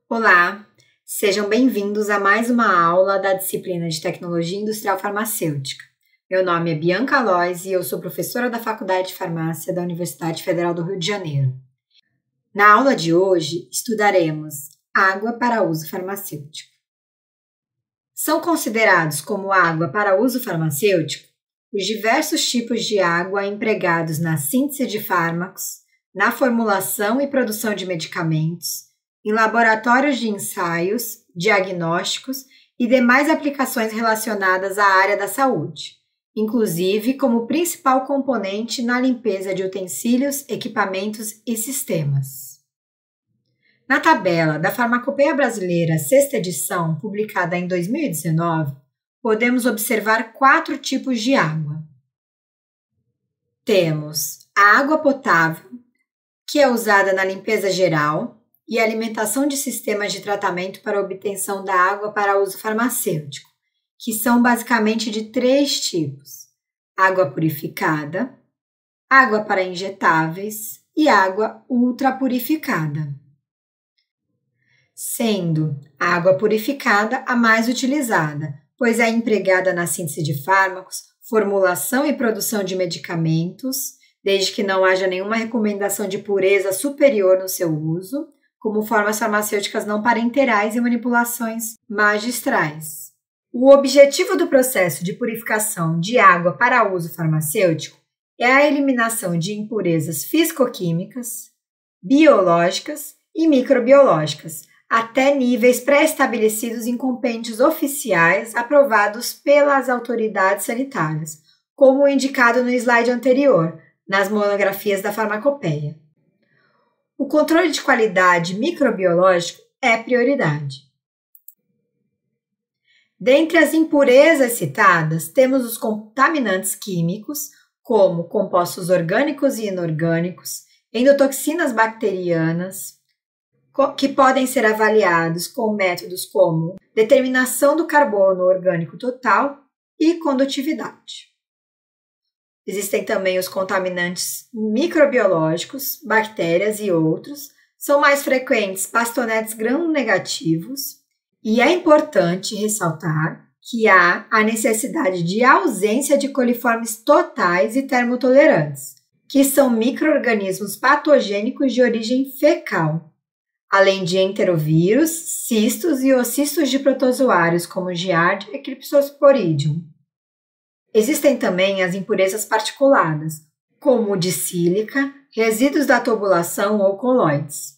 Olá, sejam bem-vindos a mais uma aula da disciplina de Tecnologia Industrial Farmacêutica. Meu nome é Bianca Lois e eu sou professora da Faculdade de Farmácia da Universidade Federal do Rio de Janeiro. Na aula de hoje, estudaremos água para uso farmacêutico. São considerados como água para uso farmacêutico os diversos tipos de água empregados na síntese de fármacos, na formulação e produção de medicamentos, em laboratórios de ensaios, diagnósticos e demais aplicações relacionadas à área da saúde, inclusive como principal componente na limpeza de utensílios, equipamentos e sistemas. Na tabela da Farmacopeia Brasileira, sexta edição, publicada em 2019, podemos observar 4 tipos de água. Temos a água potável, que é usada na limpeza geral e alimentação de sistemas de tratamento para obtenção da água para uso farmacêutico, que são basicamente de 3 tipos: água purificada, água para injetáveis e água ultrapurificada. Sendo a água purificada a mais utilizada, pois é empregada na síntese de fármacos, formulação e produção de medicamentos, desde que não haja nenhuma recomendação de pureza superior no seu uso, como formas farmacêuticas não parenterais e manipulações magistrais. O objetivo do processo de purificação de água para uso farmacêutico é a eliminação de impurezas físico-químicas, biológicas e microbiológicas, até níveis pré-estabelecidos em compêndios oficiais aprovados pelas autoridades sanitárias, como indicado no slide anterior, nas monografias da Farmacopeia. O controle de qualidade microbiológico é prioridade. Dentre as impurezas citadas, temos os contaminantes químicos, como compostos orgânicos e inorgânicos, endotoxinas bacterianas, que podem ser avaliados com métodos como determinação do carbono orgânico total e condutividade. Existem também os contaminantes microbiológicos, bactérias e outros. São mais frequentes pastonetes gram-negativos e é importante ressaltar que há a necessidade de ausência de coliformes totais e termotolerantes, que são micro-organismos patogênicos de origem fecal, além de enterovírus, cistos e ocistos de protozoários como Giardia e Cryptosporidium. Existem também as impurezas particuladas, como o de sílica, resíduos da tubulação ou coloides.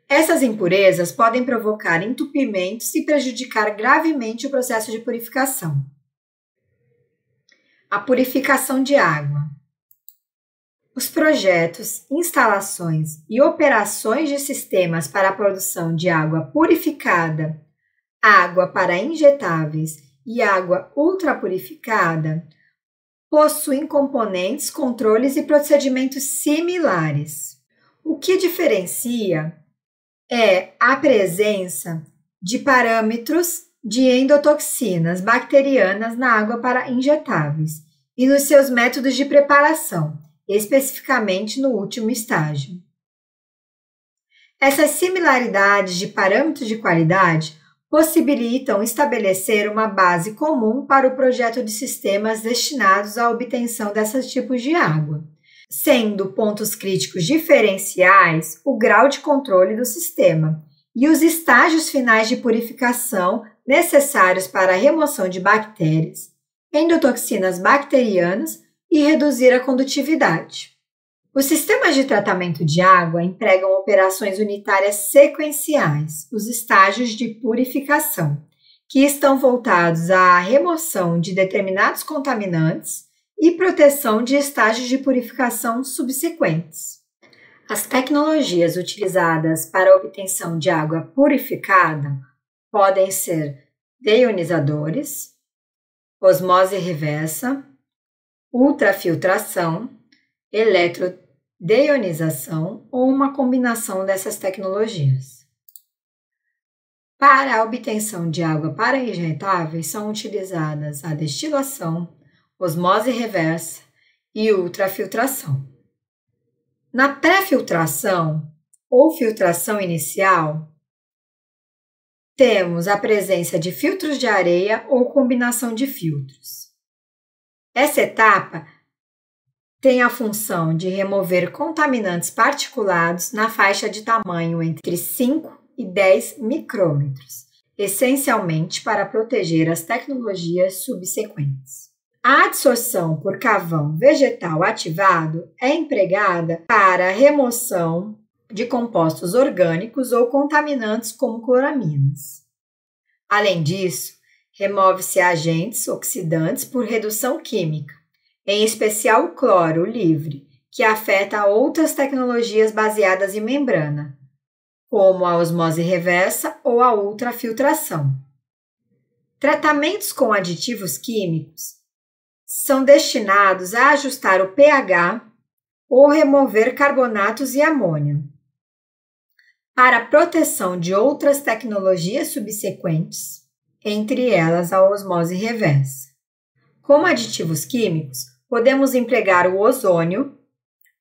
Essas impurezas podem provocar entupimentos e prejudicar gravemente o processo de purificação. A purificação de água. Os projetos, instalações e operações de sistemas para a produção de água purificada, água para injetáveis e água ultrapurificada possuem componentes, controles e procedimentos similares. O que diferencia é a presença de parâmetros de endotoxinas bacterianas na água para injetáveis e nos seus métodos de preparação, especificamente no último estágio. Essas similaridades de parâmetros de qualidade possibilitam estabelecer uma base comum para o projeto de sistemas destinados à obtenção desses tipos de água, sendo pontos críticos diferenciais o grau de controle do sistema e os estágios finais de purificação necessários para a remoção de bactérias, endotoxinas bacterianas e reduzir a condutividade. Os sistemas de tratamento de água empregam operações unitárias sequenciais, os estágios de purificação, que estão voltados à remoção de determinados contaminantes e proteção de estágios de purificação subsequentes. As tecnologias utilizadas para a obtenção de água purificada podem ser deionizadores, osmose reversa, ultrafiltração, eletrodeionização ou uma combinação dessas tecnologias. Para a obtenção de água para injetáveis são utilizadas a destilação, osmose reversa e ultrafiltração. Na pré-filtração ou filtração inicial, temos a presença de filtros de areia ou combinação de filtros. Essa etapa tem a função de remover contaminantes particulados na faixa de tamanho entre 5 e 10 micrômetros, essencialmente para proteger as tecnologias subsequentes. A adsorção por carvão vegetal ativado é empregada para a remoção de compostos orgânicos ou contaminantes como cloraminas. Além disso, remove-se agentes oxidantes por redução química, em especial o cloro livre, que afeta outras tecnologias baseadas em membrana, como a osmose reversa ou a ultrafiltração. Tratamentos com aditivos químicos são destinados a ajustar o pH ou remover carbonatos e amônia. Para a proteção de outras tecnologias subsequentes, entre elas a osmose reversa. Como aditivos químicos, podemos empregar o ozônio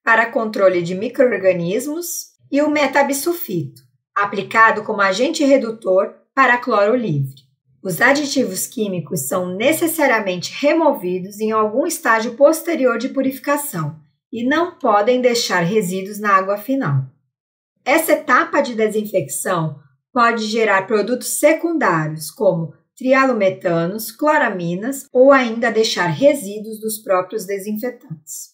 para controle de micro-organismos e o metabisulfito, aplicado como agente redutor para cloro livre. Os aditivos químicos são necessariamente removidos em algum estágio posterior de purificação e não podem deixar resíduos na água final. Essa etapa de desinfecção pode gerar produtos secundários, como trialometanos, cloraminas ou ainda deixar resíduos dos próprios desinfetantes.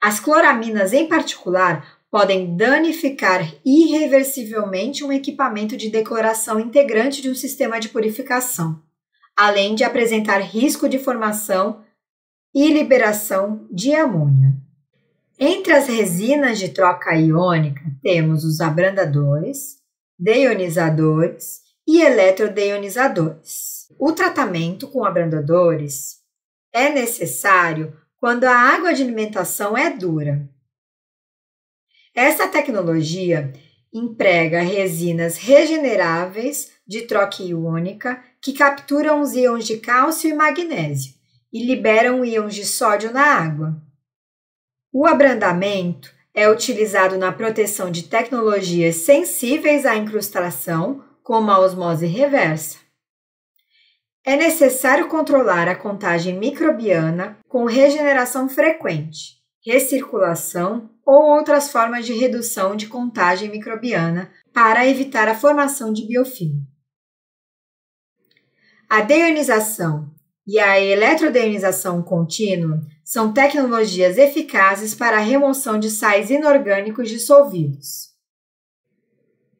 As cloraminas, em particular, podem danificar irreversivelmente um equipamento de decloração integrante de um sistema de purificação, além de apresentar risco de formação e liberação de amônia. Entre as resinas de troca iônica, temos os abrandadores, deionizadores e eletrodeionizadores. O tratamento com abrandadores é necessário quando a água de alimentação é dura. Essa tecnologia emprega resinas regeneráveis de troca iônica que capturam os íons de cálcio e magnésio e liberam íons de sódio na água. O abrandamento é utilizado na proteção de tecnologias sensíveis à incrustação, como a osmose reversa. É necessário controlar a contagem microbiana com regeneração frequente, recirculação ou outras formas de redução de contagem microbiana para evitar a formação de biofilme. A deionização e a eletrodeonização contínua são tecnologias eficazes para a remoção de sais inorgânicos dissolvidos.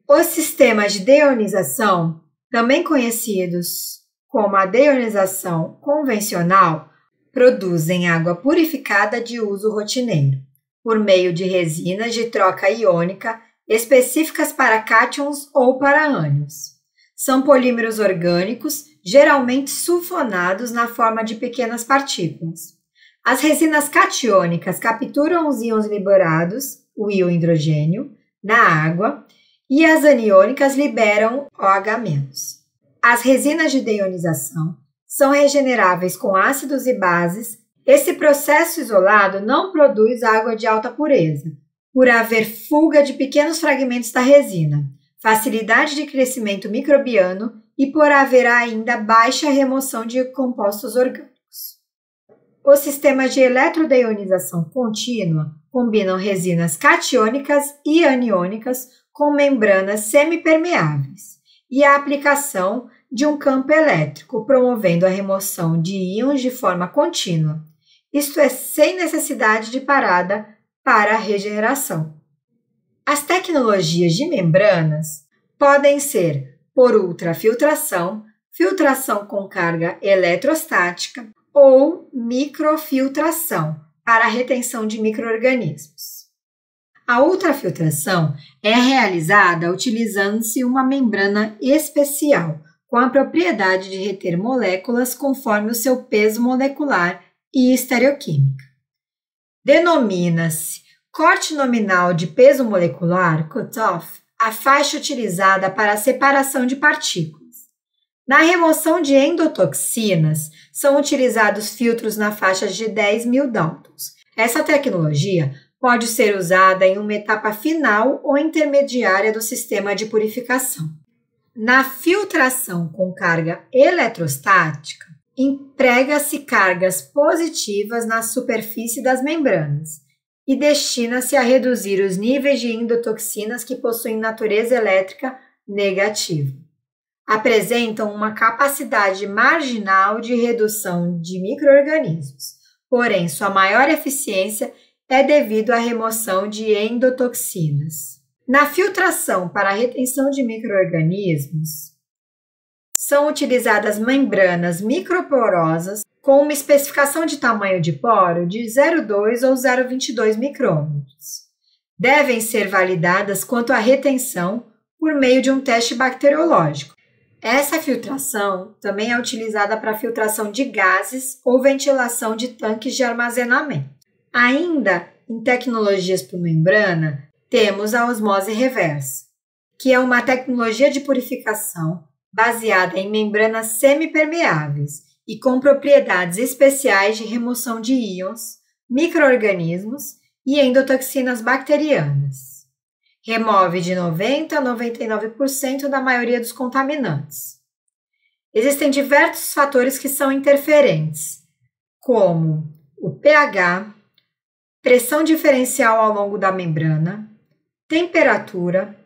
Os sistemas de deionização, também conhecidos como a deionização convencional, produzem água purificada de uso rotineiro, por meio de resinas de troca iônica específicas para cátions ou para ânions. São polímeros orgânicos, geralmente sulfonados na forma de pequenas partículas. As resinas catiônicas capturam os íons liberados, o íon hidrogênio, na água, e as aniônicas liberam OH-. As resinas de deionização são regeneráveis com ácidos e bases. Esse processo isolado não produz água de alta pureza, por haver fuga de pequenos fragmentos da resina, facilidade de crescimento microbiano e por haver ainda baixa remoção de compostos orgânicos. Os sistemas de eletrodeonização contínua combinam resinas catiônicas e aniônicas com membranas semipermeáveis e a aplicação de um campo elétrico, promovendo a remoção de íons de forma contínua. Isto é, sem necessidade de parada para a regeneração. As tecnologias de membranas podem ser por ultrafiltração, filtração com carga eletrostática ou microfiltração para a retenção de micro-organismos. A ultrafiltração é realizada utilizando-se uma membrana especial, com a propriedade de reter moléculas conforme o seu peso molecular e estereoquímica. Denomina-se corte nominal de peso molecular, cutoff, a faixa utilizada para a separação de partículas. Na remoção de endotoxinas, são utilizados filtros na faixa de 10.000 Daltons. Essa tecnologia pode ser usada em uma etapa final ou intermediária do sistema de purificação. Na filtração com carga eletrostática, emprega-se cargas positivas na superfície das membranas e destina-se a reduzir os níveis de endotoxinas que possuem natureza elétrica negativa. Apresentam uma capacidade marginal de redução de micro-organismos, porém sua maior eficiência é devido à remoção de endotoxinas. Na filtração para a retenção de micro-organismos, são utilizadas membranas microporosas com uma especificação de tamanho de poro de 0,2 ou 0,22 micrômetros. Devem ser validadas quanto à retenção por meio de um teste bacteriológico. Essa filtração também é utilizada para filtração de gases ou ventilação de tanques de armazenamento. Ainda em tecnologias por membrana, temos a osmose reversa, que é uma tecnologia de purificação baseada em membranas semipermeáveis e com propriedades especiais de remoção de íons, micro-organismos e endotoxinas bacterianas. Remove de 90% a 99% da maioria dos contaminantes. Existem diversos fatores que são interferentes, como o pH, pressão diferencial ao longo da membrana, temperatura,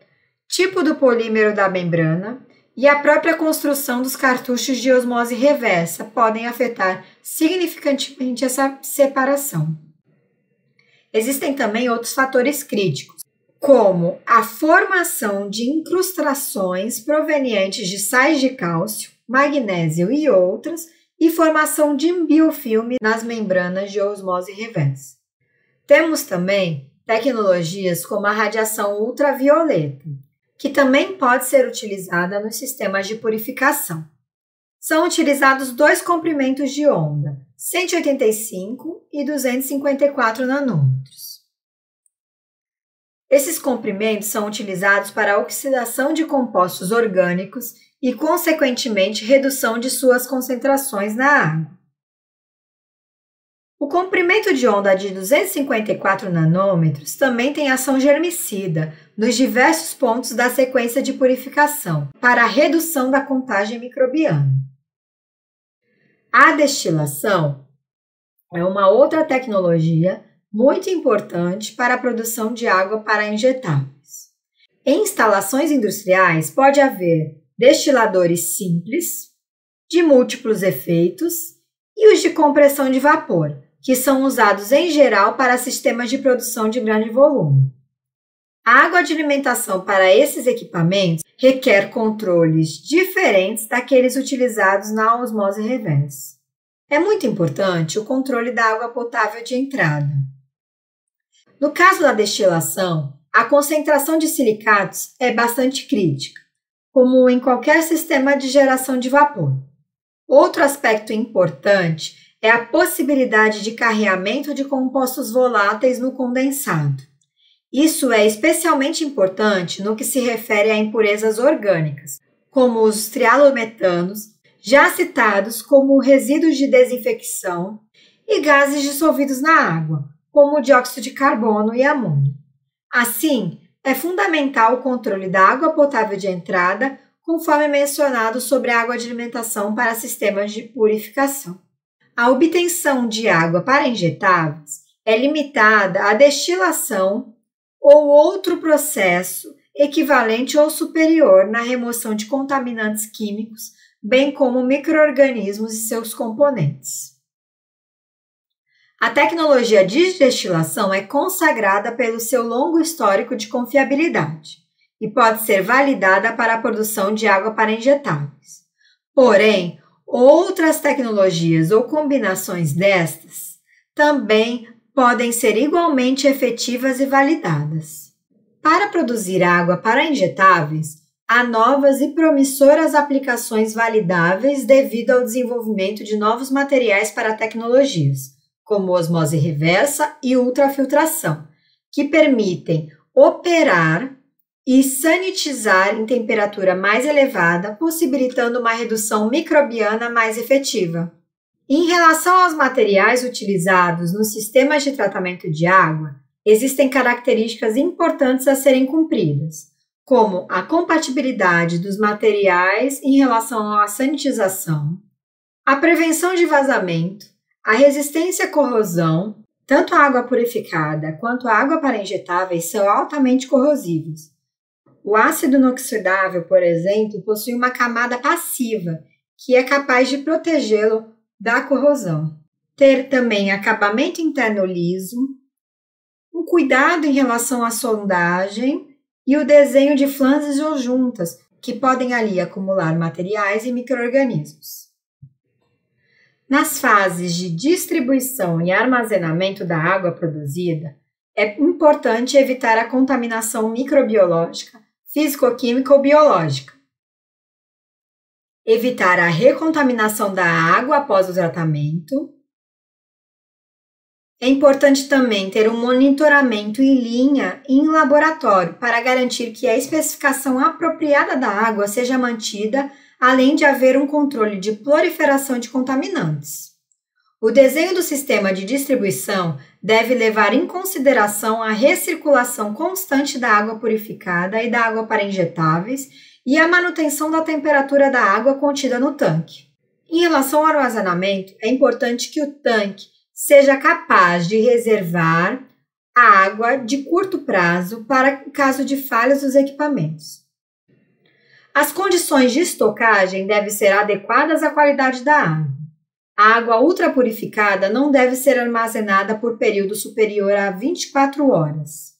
tipo do polímero da membrana e a própria construção dos cartuchos de osmose reversa podem afetar significativamente essa separação. Existem também outros fatores críticos, como a formação de incrustações provenientes de sais de cálcio, magnésio e outras, e formação de biofilme nas membranas de osmose reversa. Temos também tecnologias como a radiação ultravioleta, que também pode ser utilizada nos sistemas de purificação. São utilizados dois comprimentos de onda, 185 e 254 nanômetros. Esses comprimentos são utilizados para a oxidação de compostos orgânicos e, consequentemente, redução de suas concentrações na água. O comprimento de onda de 254 nanômetros também tem ação germicida nos diversos pontos da sequência de purificação para a redução da contagem microbiana. A destilação é uma outra tecnologia muito importante para a produção de água para injetáveis. Em instalações industriais pode haver destiladores simples, de múltiplos efeitos e os de compressão de vapor, que são usados em geral para sistemas de produção de grande volume. A água de alimentação para esses equipamentos requer controles diferentes daqueles utilizados na osmose reversa. É muito importante o controle da água potável de entrada. No caso da destilação, a concentração de silicatos é bastante crítica, como em qualquer sistema de geração de vapor. Outro aspecto importante é a possibilidade de carreamento de compostos voláteis no condensado. Isso é especialmente importante no que se refere a impurezas orgânicas, como os trialometanos, já citados como resíduos de desinfecção, e gases dissolvidos na água, como o dióxido de carbono e amônio. Assim, é fundamental o controle da água potável de entrada, conforme mencionado sobre a água de alimentação para sistemas de purificação. A obtenção de água para injetáveis é limitada à destilação ou outro processo equivalente ou superior na remoção de contaminantes químicos, bem como micro-organismos e seus componentes. A tecnologia de destilação é consagrada pelo seu longo histórico de confiabilidade e pode ser validada para a produção de água para injetáveis. Porém, outras tecnologias ou combinações destas também podem ser igualmente efetivas e validadas. Para produzir água para injetáveis, há novas e promissoras aplicações validáveis devido ao desenvolvimento de novos materiais para tecnologias, como osmose reversa e ultrafiltração, que permitem operar e sanitizar em temperatura mais elevada, possibilitando uma redução microbiana mais efetiva. Em relação aos materiais utilizados nos sistemas de tratamento de água, existem características importantes a serem cumpridas, como a compatibilidade dos materiais em relação à sanitização, a prevenção de vazamento, a resistência à corrosão. Tanto a água purificada quanto a água para injetáveis são altamente corrosivos. O ácido inoxidável, por exemplo, possui uma camada passiva, que é capaz de protegê-lo da corrosão. Ter também acabamento interno liso, um cuidado em relação à sondagem e o desenho de flanzes ou juntas, que podem ali acumular materiais e micro-organismos. Nas fases de distribuição e armazenamento da água produzida, é importante evitar a contaminação microbiológica, físico-química ou biológica. Evitar a recontaminação da água após o tratamento. É importante também ter um monitoramento em linha e em laboratório para garantir que a especificação apropriada da água seja mantida, além de haver um controle de proliferação de contaminantes. O desenho do sistema de distribuição deve levar em consideração a recirculação constante da água purificada e da água para injetáveis e a manutenção da temperatura da água contida no tanque. Em relação ao armazenamento, é importante que o tanque seja capaz de reservar a água de curto prazo para o caso de falhas dos equipamentos. As condições de estocagem devem ser adequadas à qualidade da água. A água ultrapurificada não deve ser armazenada por período superior a 24 horas.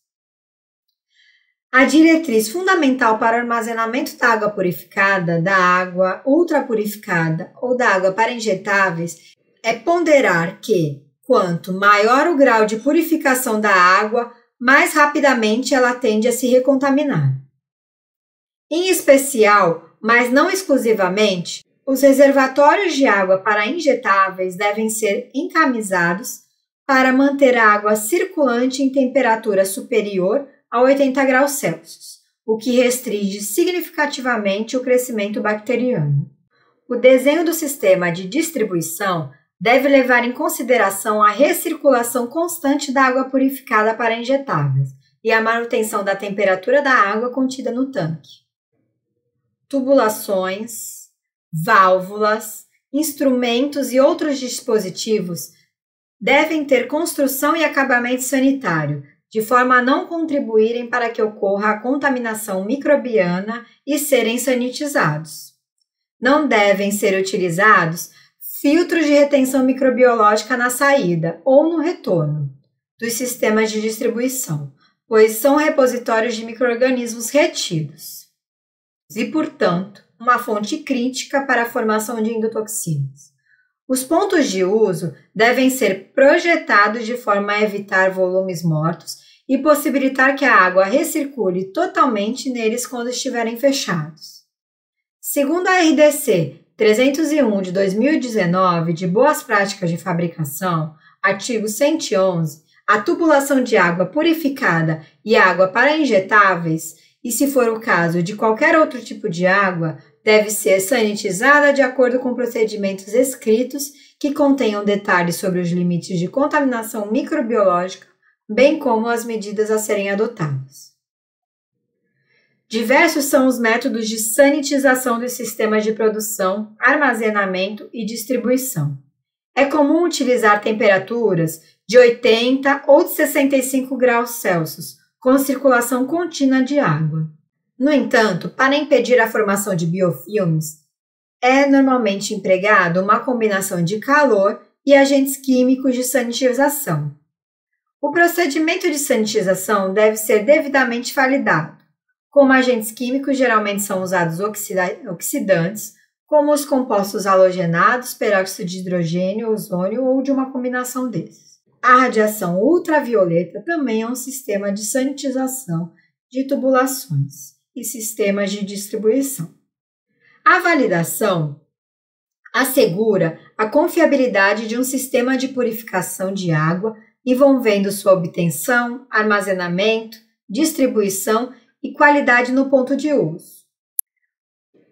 A diretriz fundamental para o armazenamento da água purificada, da água ultrapurificada ou da água para injetáveis é ponderar que, quanto maior o grau de purificação da água, mais rapidamente ela tende a se recontaminar. Em especial, mas não exclusivamente, os reservatórios de água para injetáveis devem ser encamisados para manter a água circulante em temperatura superior a 80 graus Celsius, o que restringe significativamente o crescimento bacteriano. O desenho do sistema de distribuição deve levar em consideração a recirculação constante da água purificada para injetáveis e a manutenção da temperatura da água contida no tanque. Tubulações, válvulas, instrumentos e outros dispositivos devem ter construção e acabamento sanitário, de forma a não contribuírem para que ocorra a contaminação microbiana e serem sanitizados. Não devem ser utilizados filtros de retenção microbiológica na saída ou no retorno dos sistemas de distribuição, pois são repositórios de micro-organismos retidos e, portanto, uma fonte crítica para a formação de endotoxinas. Os pontos de uso devem ser projetados de forma a evitar volumes mortos e possibilitar que a água recircule totalmente neles quando estiverem fechados. Segundo a RDC 301 de 2019, de Boas Práticas de Fabricação, artigo 111, a tubulação de água purificada e água para injetáveis, e se for o caso de qualquer outro tipo de água, deve ser sanitizada de acordo com procedimentos escritos que contenham detalhes sobre os limites de contaminação microbiológica, bem como as medidas a serem adotadas. Diversos são os métodos de sanitização dos sistemas de produção, armazenamento e distribuição. É comum utilizar temperaturas de 80 ou de 65 graus Celsius, com circulação contínua de água. No entanto, para impedir a formação de biofilmes, é normalmente empregado uma combinação de calor e agentes químicos de sanitização. O procedimento de sanitização deve ser devidamente validado. Como agentes químicos, geralmente são usados oxidantes, como os compostos halogenados, peróxido de hidrogênio, ozônio ou de uma combinação desses. A radiação ultravioleta também é um sistema de sanitização de tubulações e sistemas de distribuição. A validação assegura a confiabilidade de um sistema de purificação de água envolvendo sua obtenção, armazenamento, distribuição e qualidade no ponto de uso.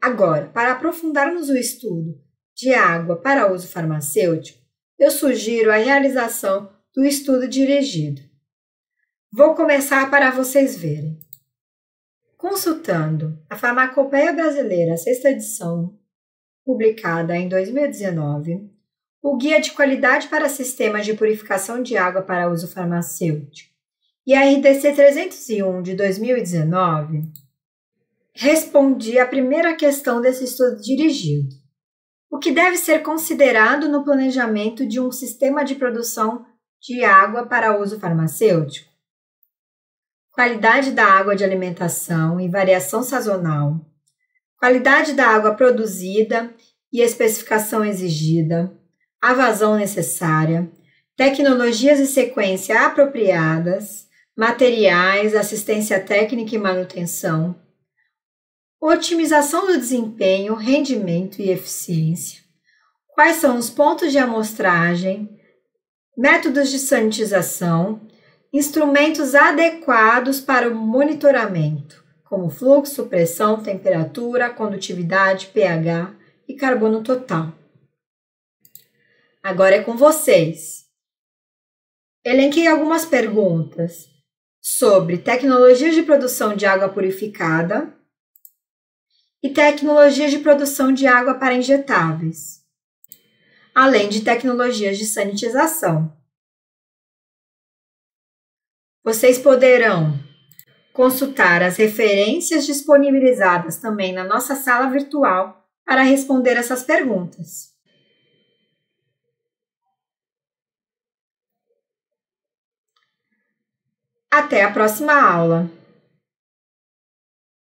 Agora, para aprofundarmos o estudo de água para uso farmacêutico, eu sugiro a realização do estudo dirigido. Vou começar para vocês verem. Consultando a Farmacopeia Brasileira, sexta edição, publicada em 2019, o Guia de Qualidade para Sistemas de Purificação de Água para Uso Farmacêutico e a RDC 301 de 2019, respondi à primeira questão desse estudo dirigido. O que deve ser considerado no planejamento de um sistema de produção de água para uso farmacêutico? Qualidade da água de alimentação e variação sazonal, qualidade da água produzida e especificação exigida, a vazão necessária, tecnologias e sequência apropriadas, materiais, assistência técnica e manutenção, otimização do desempenho, rendimento e eficiência, quais são os pontos de amostragem, métodos de sanitização, instrumentos adequados para o monitoramento, como fluxo, pressão, temperatura, condutividade, pH e carbono total. Agora é com vocês. Elenquei algumas perguntas sobre tecnologias de produção de água purificada e tecnologias de produção de água para injetáveis, além de tecnologias de sanitização. Vocês poderão consultar as referências disponibilizadas também na nossa sala virtual para responder essas perguntas. Até a próxima aula!